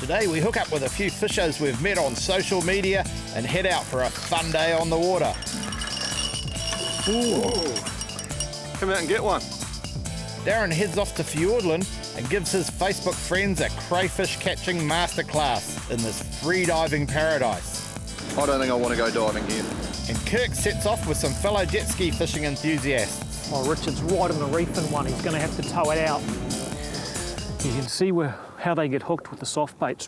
Today we hook up with a few fishers we've met on social media and head out for a fun day on the water. Ooh. Come out and get one. Darren heads off to Fiordland and gives his Facebook friends a crayfish catching masterclass in this free diving paradise. I don't think I want to go diving here. And Kirk sets off with some fellow jet ski fishing enthusiasts. Oh, Richard's right on the reef in one. He's going to have to tow it out. You can see how they get hooked with the soft baits.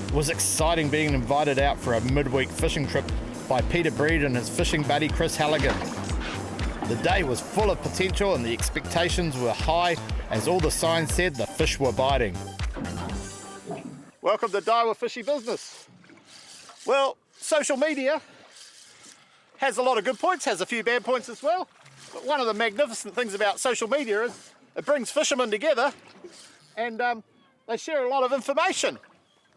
It was exciting being invited out for a midweek fishing trip by Peter Breed and his fishing buddy Chris Halligan. The day was full of potential and the expectations were high as all the signs said the fish were biting. Welcome to Daiwa Fishy Business. Well, social media has a lot of good points, has a few bad points as well. But one of the magnificent things about social media is it brings fishermen together and they share a lot of information.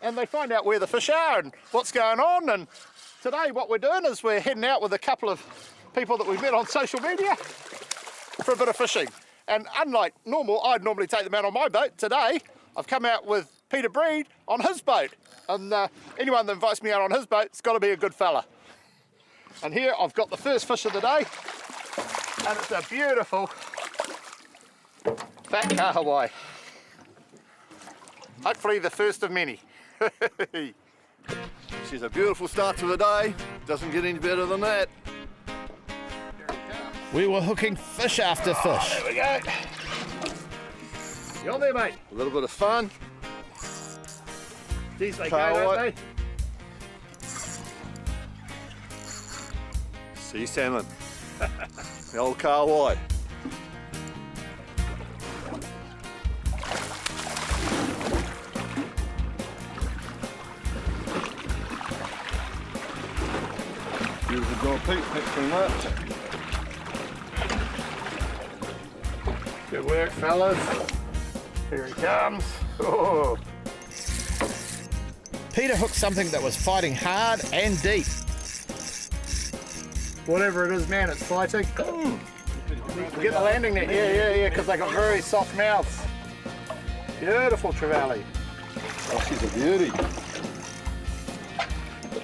And they find out where the fish are and what's going on. And today what we're doing is we're heading out with a couple of people that we've met on social media for a bit of fishing. And unlike normal, I'd normally take them out on my boat. Today, I've come out with Peter Breed on his boat. And anyone that invites me out on his boat, it's got to be a good fella. And here I've got the first fish of the day. And it's a beautiful fat kahawai. Hopefully the first of many. She's a beautiful start to the day. Doesn't get any better than that. We were hooking fish after fish. There we go. You on there, mate? A little bit of fun. Geez, they Kahawai. go, don't they? Sea salmon. The old kahawai. Beautiful job, Pete. Thanks very much. Good work, fellas. Here he comes. Oh. Peter hooked something that was fighting hard and deep. Whatever it is, man, it's fighting. Get the landing net. Yeah, because they got very soft mouths. Beautiful trevally. Oh, she's a beauty.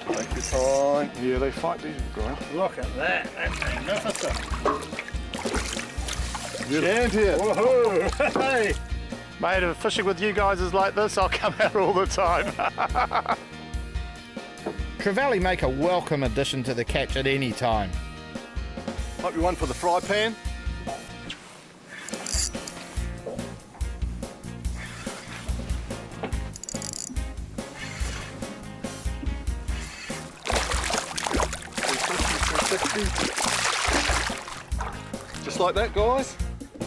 Take your time. Yeah, they fight these guys. Look at that. That's magnificent. Stand here. Woohoo! Hey! Mate, if fishing with you guys is like this, I'll come out all the time. Trevally make a welcome addition to the catch at any time. Might be one for the fry pan. Just like that, guys.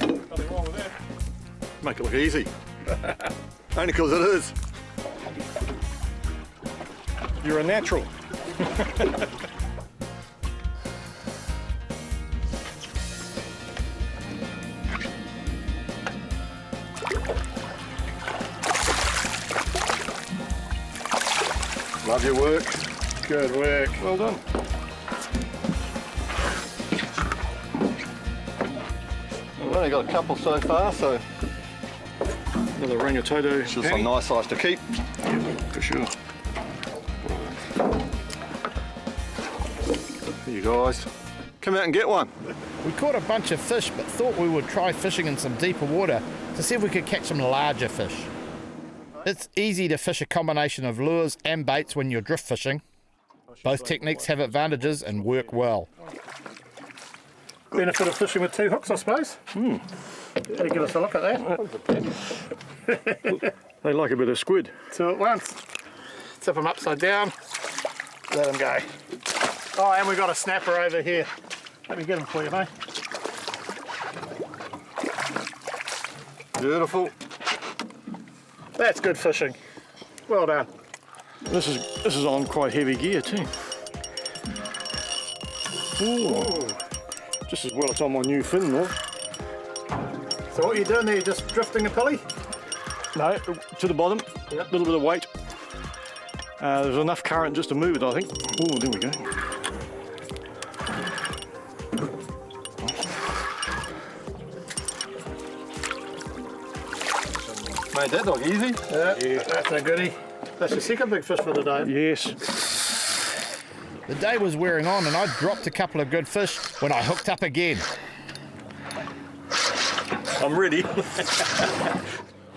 Nothing wrong with that. Make it look easy. Only because it is. You're a natural. Love your work. Good work. Well done. We've only got a couple so far, so Another rangitoto. still some nice size to keep. For sure. Here you guys. Come out and get one. We caught a bunch of fish, but thought we would try fishing in some deeper water to see if we could catch some larger fish. It's easy to fish a combination of lures and baits when you're drift fishing. Both techniques have advantages and work well. Benefit of fishing with two hooks, I suppose. Better give us a look at that. They like a bit of squid. Two at once. Tip them upside down. Let them go. Oh, and we've got a snapper over here. Let me get him for you, mate. Beautiful. That's good fishing. Well done. This is on quite heavy gear too. Ooh. Just as well it's on my new fin though. So what are you doing there? Just drifting a pulley? No, to the bottom, a little bit of weight. There's enough current just to move it, I think. Oh, there we go. Made that look easy. Yeah, that's a goodie. That's your second big fish for the day. Yes. The day was wearing on and I dropped a couple of good fish when I hooked up again. I'm ready.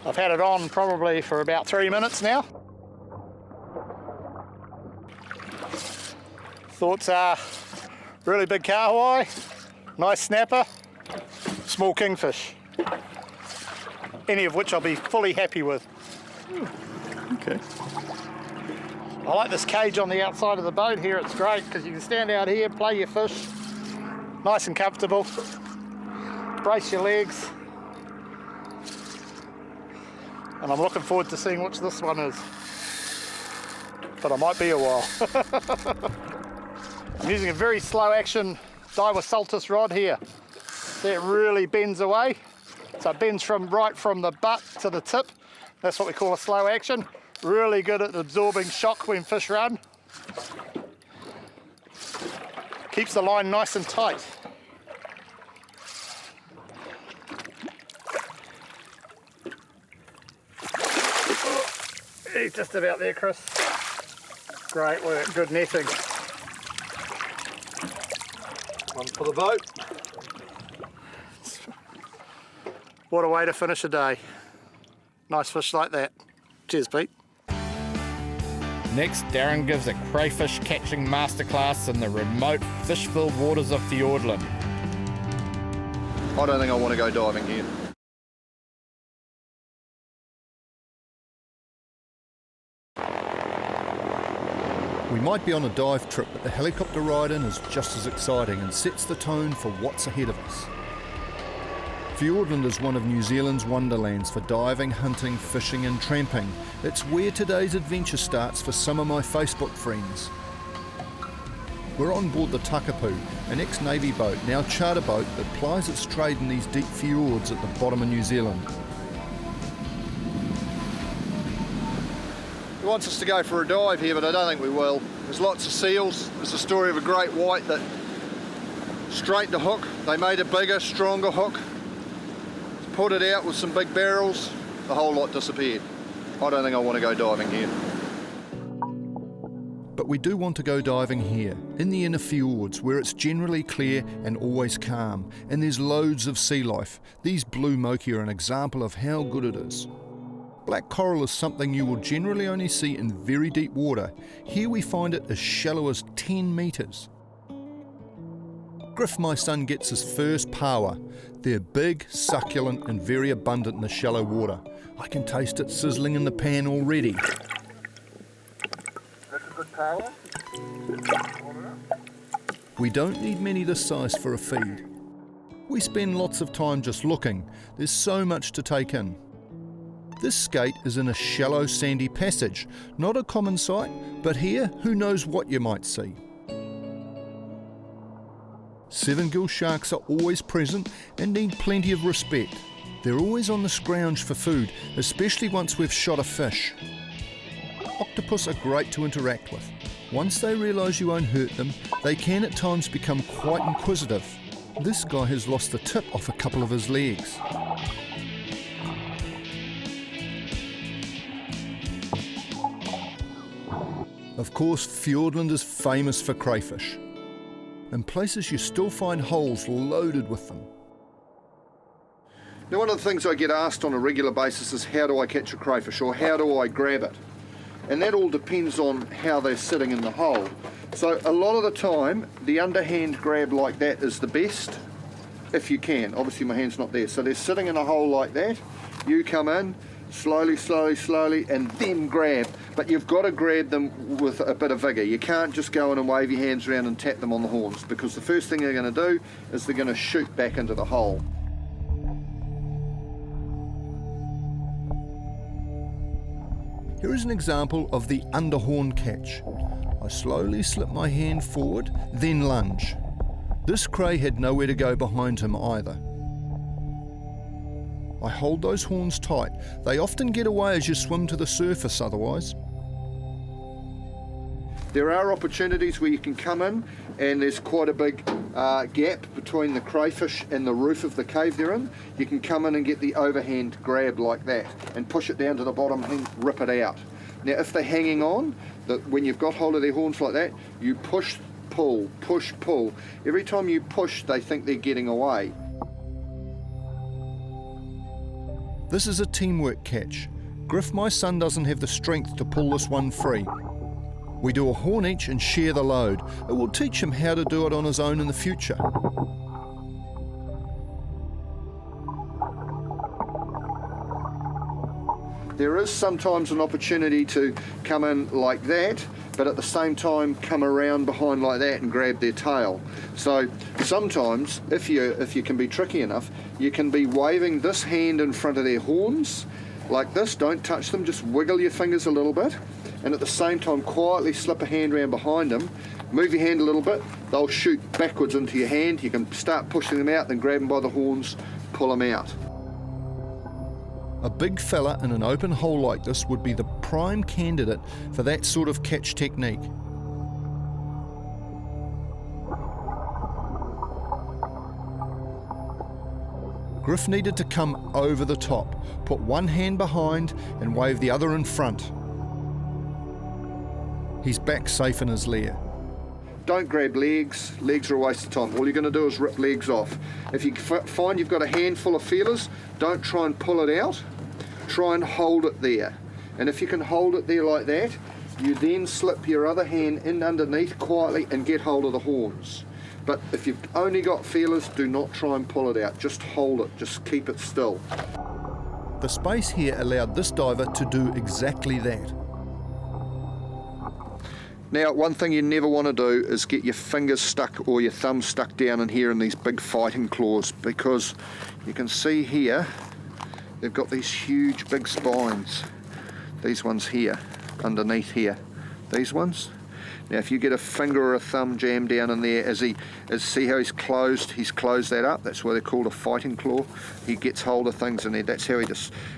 I've had it on probably for about 3 minutes now. Thoughts are really big kahawai, nice snapper, small kingfish. Any of which I'll be fully happy with. Okay. I like this cage on the outside of the boat here. It's great because you can stand out here, play your fish, nice and comfortable. Brace your legs. And I'm looking forward to seeing which this one is. But I might be a while. I'm using a very slow action Daiwa Saltus rod here. See, it really bends away. So it bends right from the butt to the tip. That's what we call a slow action. Really good at absorbing shock when fish run. Keeps the line nice and tight. He's just about there, Chris. Great work, good netting. One for the boat. What a way to finish a day. Nice fish like that. Cheers, Pete. Next, Darren gives a crayfish catching masterclass in the remote fish-filled waters of Fiordland. I don't think I want to go diving here. We might be on a dive trip, but the helicopter ride in is just as exciting and sets the tone for what's ahead of us. Fiordland is one of New Zealand's wonderlands for diving, hunting, fishing and tramping. It's where today's adventure starts for some of my Facebook friends. We're on board the Takapū, an ex-Navy boat, now charter boat that plies its trade in these deep fjords at the bottom of New Zealand. He wants us to go for a dive here, but I don't think we will. There's lots of seals. There's a story of a great white that straightened a hook. They made a bigger, stronger hook. Put it out with some big barrels, the whole lot disappeared. I don't think I want to go diving here. But we do want to go diving here, in the inner fjords, where it's generally clear and always calm, and there's loads of sea life. These blue moki are an example of how good it is. Black coral is something you will generally only see in very deep water. Here we find it as shallow as 10 metres. Griff, my son, gets his first paua. They're big, succulent and very abundant in the shallow water. I can taste it sizzling in the pan already. That's a good paua. We don't need many this size for a feed. We spend lots of time just looking. There's so much to take in. This skate is in a shallow sandy passage. Not a common sight, but here, who knows what you might see. Seven-gill sharks are always present and need plenty of respect. They're always on the scrounge for food, especially once we've shot a fish. Octopus are great to interact with. Once they realise you won't hurt them, they can at times become quite inquisitive. This guy has lost the tip off a couple of his legs. Of course, Fiordland is famous for crayfish. In places you still find holes loaded with them. Now, one of the things I get asked on a regular basis is how do I catch a crayfish, or how do I grab it? And that all depends on how they're sitting in the hole. So a lot of the time, the underhand grab like that is the best, if you can. Obviously my hand's not there. So they're sitting in a hole like that. You come in, slowly, slowly, slowly, and then grab. But you've got to grab them with a bit of vigour. You can't just go in and wave your hands around and tap them on the horns, because the first thing they're going to do is they're going to shoot back into the hole. Here is an example of the underhorn catch. I slowly slip my hand forward, then lunge. This cray had nowhere to go behind him either. I hold those horns tight. They often get away as you swim to the surface otherwise. There are opportunities where you can come in and there's quite a big gap between the crayfish and the roof of the cave they're in. You can come in and get the overhand grab like that and push it down to the bottom and rip it out. Now if they're hanging on, when you've got hold of their horns like that, you push, pull, push, pull. Every time you push, they think they're getting away. This is a teamwork catch. Griff, my son, doesn't have the strength to pull this one free. We do a horn each and share the load. It will teach him how to do it on his own in the future. There is sometimes an opportunity to come in like that, but at the same time come around behind like that and grab their tail. So sometimes, if you can be tricky enough, you can be waving this hand in front of their horns like this. Don't touch them, just wiggle your fingers a little bit, and at the same time quietly slip a hand around behind them, move your hand a little bit, they'll shoot backwards into your hand. You can start pushing them out, then grab them by the horns, pull them out. A big fella in an open hole like this would be the prime candidate for that sort of catch technique. Griff needed to come over the top, put one hand behind and wave the other in front. He's back safe in his lair. Don't grab legs. Legs are a waste of time. All you're going to do is rip legs off. If you find you've got a handful of feelers, don't try and pull it out. Try and hold it there. And if you can hold it there like that, you then slip your other hand in underneath quietly and get hold of the horns. But if you've only got feelers, do not try and pull it out. Just hold it. Just keep it still. The space here allowed this diver to do exactly that. Now, one thing you never want to do is get your fingers stuck or your thumbs stuck down in here in these big fighting claws, because you can see here they've got these huge big spines. These ones here, underneath here, these ones. Now if you get a finger or a thumb jammed down in there, see how he's closed that up. That's why they're called a fighting claw. He gets hold of things in there. That's how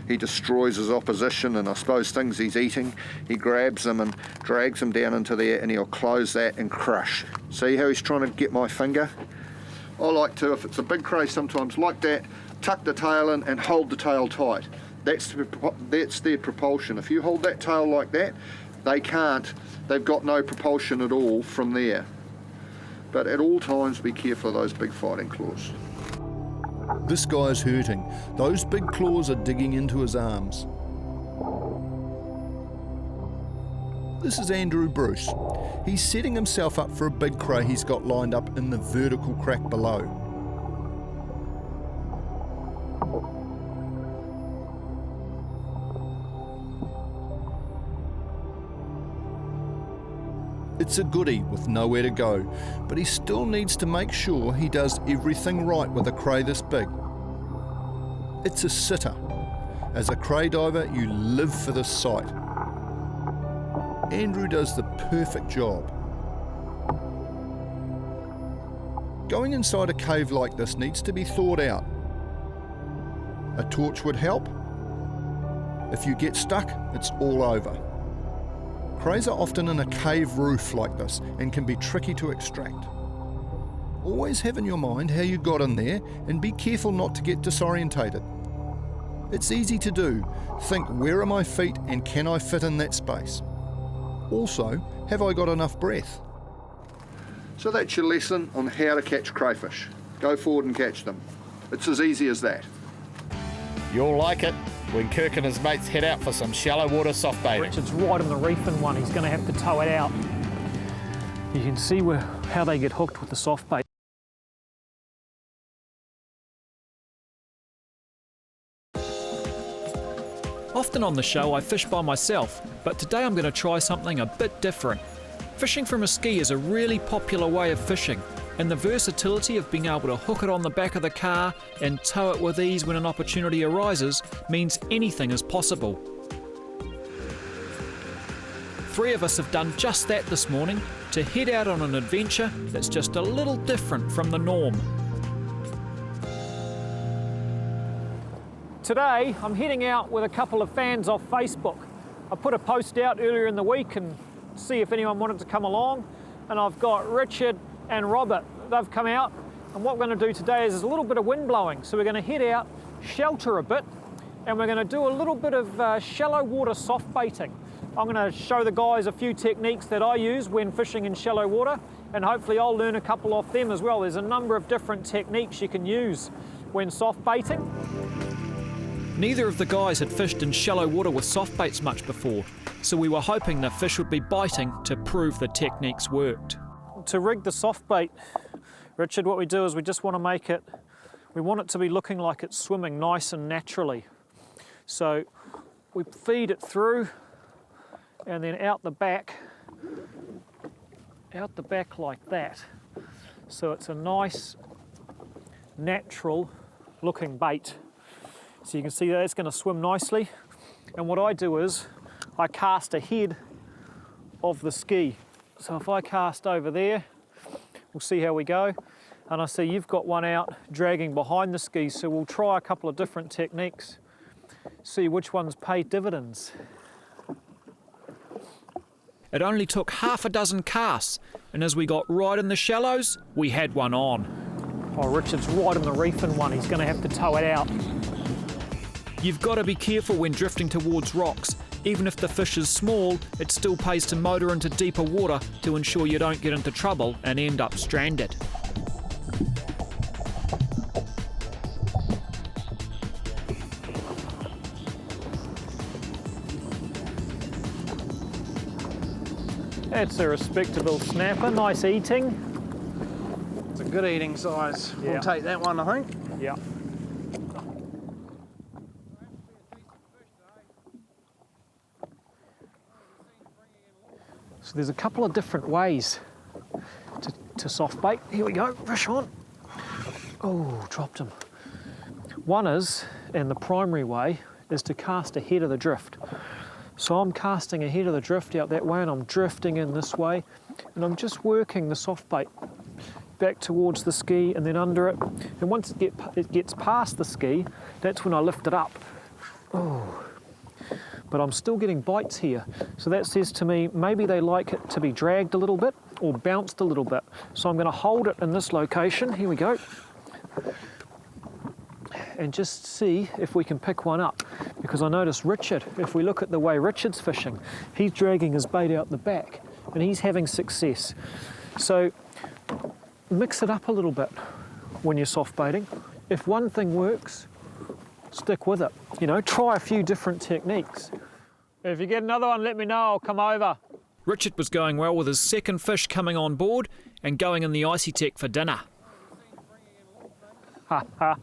he destroys his opposition, and I suppose things he's eating. He grabs them and drags them down into there, and he'll close that and crush. See how he's trying to get my finger? I like to, if it's a big cray, sometimes like that, tuck the tail in and hold the tail tight. That's their propulsion. If you hold that tail like that, they can't. They've got no propulsion at all from there. But at all times, be careful of those big fighting claws. This guy's hurting. Those big claws are digging into his arms. This is Andrew Bruce. He's setting himself up for a big cray he's got lined up in the vertical crack below. It's a goodie with nowhere to go, but he still needs to make sure he does everything right with a cray this big. It's a sitter. As a cray diver, you live for this sight. Andrew does the perfect job. Going inside a cave like this needs to be thought out. A torch would help. If you get stuck, it's all over. Crays are often in a cave roof like this and can be tricky to extract. Always have in your mind how you got in there and be careful not to get disorientated. It's easy to do. Think, where are my feet and can I fit in that space? Also, have I got enough breath? So that's your lesson on how to catch crayfish. Go forward and catch them. It's as easy as that. You'll like it when Kirk and his mates head out for some shallow water soft baiting. Richard's right on the reefing one. He's going to have to tow it out. You can see how they get hooked with the soft bait. Often on the show I fish by myself, but today I'm going to try something a bit different. Fishing from a ski is a really popular way of fishing, and the versatility of being able to hook it on the back of the car and tow it with ease when an opportunity arises means anything is possible. three of us have done just that this morning, to head out on an adventure that's just a little different from the norm. Today, I'm heading out with a couple of fans off Facebook. I put a post out earlier in the week and see if anyone wanted to come along, and I've got Richard and Robert. They've come out, and what we're going to do today is there's a little bit of wind blowing, so we're going to head out, shelter a bit, and we're going to do a little bit of shallow water soft baiting. I'm going to show the guys a few techniques that I use when fishing in shallow water, and hopefully I'll learn a couple off them as well. There's a number of different techniques you can use when soft baiting. Neither of the guys had fished in shallow water with soft baits much before, so we were hoping the fish would be biting to prove the techniques worked. To rig the soft bait, Richard, what we do is we just want to make it, we want it to be looking like it's swimming nice and naturally. So we feed it through and then out the back like that. So it's a nice, natural looking bait. So you can see that it's going to swim nicely. And what I do is I cast ahead of the ski. So if I cast over there, we'll see how we go. And I see you've got one out dragging behind the ski, so we'll try a couple of different techniques, see which ones pay dividends. It only took half a dozen casts, and as we got right in the shallows, we had one on. Oh, Richard's right on the reef in one. He's going to have to tow it out. You've got to be careful when drifting towards rocks. Even if the fish is small, it still pays to motor into deeper water to ensure you don't get into trouble and end up stranded. That's a respectable snapper, nice eating. It's a good eating size. Yeah. We'll take that one, I think. Yeah. So there's a couple of different ways to soft bait. Here we go, fish on. Oh, dropped him. One is, and the primary way, is to cast ahead of the drift. So I'm casting ahead of the drift out that way and I'm drifting in this way and I'm just working the soft bait back towards the ski and then under it. And once it gets past the ski, that's when I lift it up. Oh. But I'm still getting bites here. So that says to me, maybe they like it to be dragged a little bit or bounced a little bit. So I'm going to hold it in this location. Here we go. And just see if we can pick one up. Because I notice Richard, if we look at the way Richard's fishing, he's dragging his bait out the back and he's having success. So mix it up a little bit when you're soft baiting. If one thing works, stick with it. You know, try a few different techniques. If you get another one, let me know, I'll come over. Richard was going well with his second fish coming on board and going in the Icy Tech for dinner. Ha ha.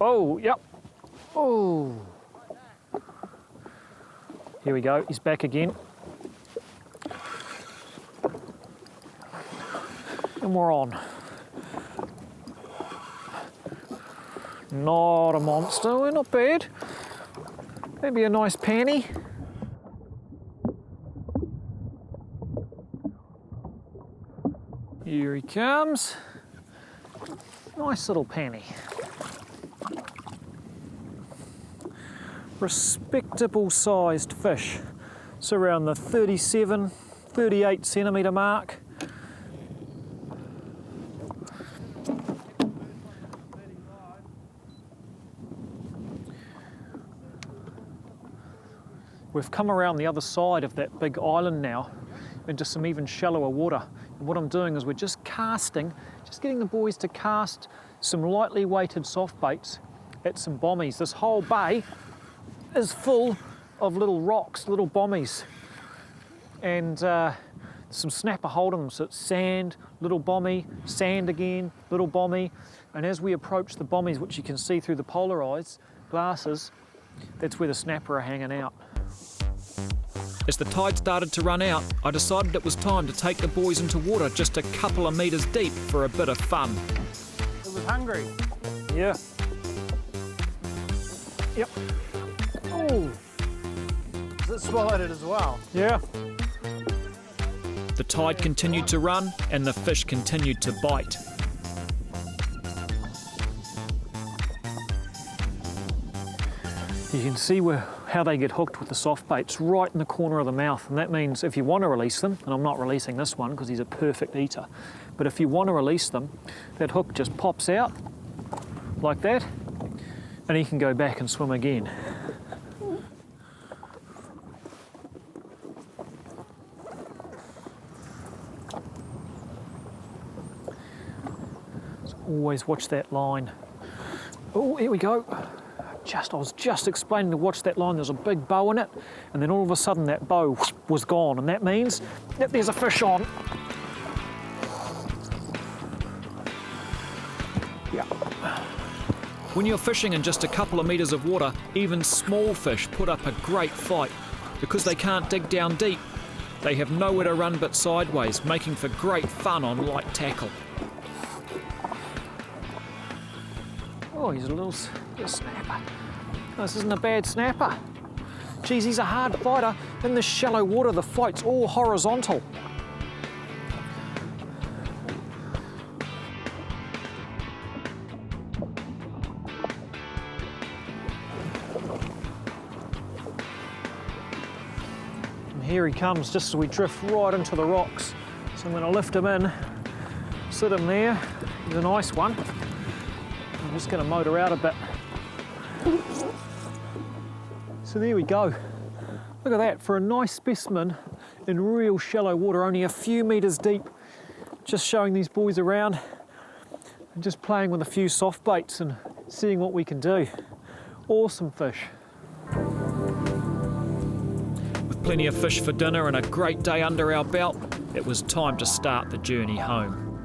Oh, yep. Oh. Here we go, he's back again. And we're on. Not a monster, we're not bad. Maybe a nice panny. Here he comes. Nice little panny. Respectable sized fish. It's around the 37, 38 centimetre mark. We've come around the other side of that big island now into some even shallower water. And what I'm doing is we're just casting, just getting the boys to cast some lightly weighted soft baits at some bommies. This whole bay is full of little rocks, little bommies, and some snapper holding them. So it's sand, little bommy, sand again, little bommy. And as we approach the bommies, which you can see through the polarized glasses, that's where the snapper are hanging out. As the tide started to run out, I decided it was time to take the boys into water just a couple of metres deep for a bit of fun. It was hungry. Yeah. Yep. Oh. It swallowed it as well. Yeah. tide continued to run and the fish continued to bite. You can see how they get hooked with the soft baits right in the corner of the mouth, and that means if you want to release them, and I'm not releasing this one because he's a perfect eater, but if you want to release them, that hook just pops out like that and he can go back and swim again. So always watch that line. Oh, here we go. I was just explaining to watch that line. There's a big bow in it, and then all of a sudden that bow was gone, and that means that there's a fish on. Yeah. When you're fishing in just a couple of metres of water, even small fish put up a great fight. Because they can't dig down deep, they have nowhere to run but sideways, making for great fun on light tackle. Oh, he's a little snapper. No, this isn't a bad snapper. Geez, he's a hard fighter. In this shallow water, the fight's all horizontal. And here he comes, just as we drift right into the rocks. So I'm going to lift him in, sit him there. He's a nice one. I'm just going to motor out a bit. So there we go. Look at that, for a nice specimen in real shallow water, only a few metres deep. Just showing these boys around and just playing with a few soft baits and seeing what we can do. Awesome fish. With plenty of fish for dinner and a great day under our belt, it was time to start the journey home.